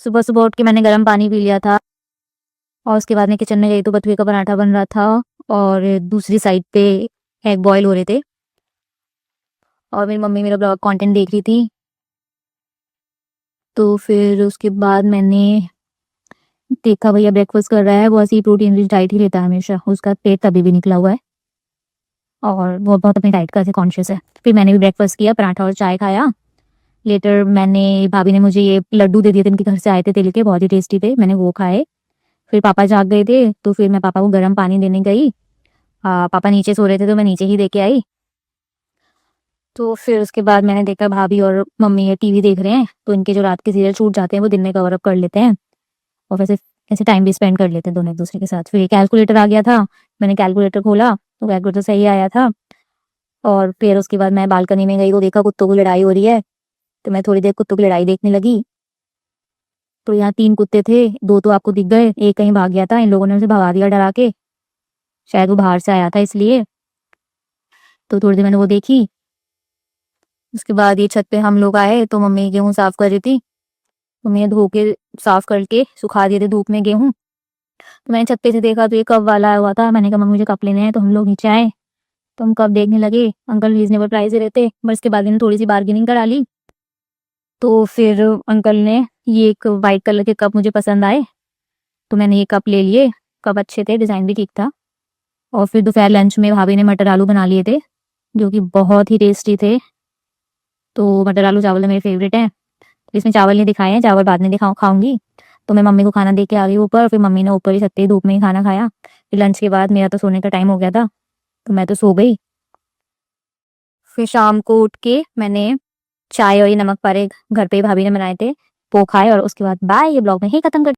सुबह सुबह उठ के मैंने गर्म पानी पी लिया था और उसके बाद मैं किचन में गई तो बथुए का पराठा बन रहा था और दूसरी साइड पे एग बॉईल हो रहे थे और मेरी मम्मी मेरा ब्लॉग कंटेंट देख रही थी। तो फिर उसके बाद मैंने देखा भैया ब्रेकफास्ट कर रहा है, वो ऐसी प्रोटीन रिच डाइट ही लेता है हमेशा, उसका पेट तभी भी निकला हुआ है और वो बहुत अपनी डाइट का ऐसे कॉन्शियस है। फिर मैंने भी ब्रेकफास्ट किया, पराठा और चाय खाया। लेटर मैंने भाभी ने मुझे ये लड्डू दे दिए थे, इनके घर से आए थे तिल के, बहुत ही टेस्टी थे, मैंने वो खाए। फिर पापा जाग गए थे तो फिर मैं पापा को गर्म पानी देने गई। पापा नीचे सो रहे थे तो मैं नीचे ही दे के आई। तो फिर उसके बाद मैंने देखा भाभी और मम्मी ये टीवी देख रहे हैं, तो इनके जो रात के सीरियल छूट जाते हैं वो दिन में कवर अप कर लेते हैं और वैसे ऐसे टाइम भी स्पेंड कर लेते हैं दोनों एक दूसरे के साथ। फिर कैलकुलेटर आ गया था, मैंने कैलकुलेटर खोला तो कैलकुलेटर सही आया था। और फिर उसके बाद मैं बालकनी में गई तो देखा कुत्तों की लड़ाई हो रही है, तो मैं थोड़ी देर कुत्तों की लड़ाई देखने लगी। तो यहाँ 3 कुत्ते थे, 2 तो आपको दिख गए, एक कहीं भाग गया था, इन लोगों ने उसे भगा दिया डरा के, शायद वो बाहर से आया था इसलिए। तो थोड़ी देर मैंने वो देखी। उसके बाद ये छत पे हम लोग आए तो मम्मी गेहूं साफ कर रही थी, तो मैं धो के साफ करके सुखा दिए थे धूप में गेहूं। तो मैंने छत पे से देखा तो ये कप वाला आया हुआ था, मैंने कहा मम्मी मुझे कप लेने हैं, तो हम लोग नीचे आए तो हम कप देखने लगे। अंकल रीजनेबल प्राइस दे रहे थे, बस इसके बाद इन्होंने थोड़ी सी बार्गेनिंग करा ली। तो फिर अंकल ने ये एक वाइट कलर के कप मुझे पसंद आए तो मैंने ये कप ले लिए। कप अच्छे थे, डिजाइन भी ठीक था। और फिर दोपहर लंच में भाभी ने मटर आलू बना लिए थे जो कि बहुत ही टेस्टी थे। तो मटर आलू चावल मेरे फेवरेट हैं। इसमें चावल नहीं दिखाए हैं, चावल बाद में खाऊंगी। तो मैं मम्मी को खाना दे के आ गई ऊपर, फिर मम्मी ने ऊपर ही छत पे धूप में ही खाना खाया। फिर लंच के बाद मेरा तो सोने का टाइम हो गया था तो मैं तो सो गई। फिर शाम को उठ के मैंने चाय और ये नमक पारे घर पे ही भाभी ने बनाए थे वो खाए और उसके बाद बाय, ये ब्लॉग में ही खत्म कर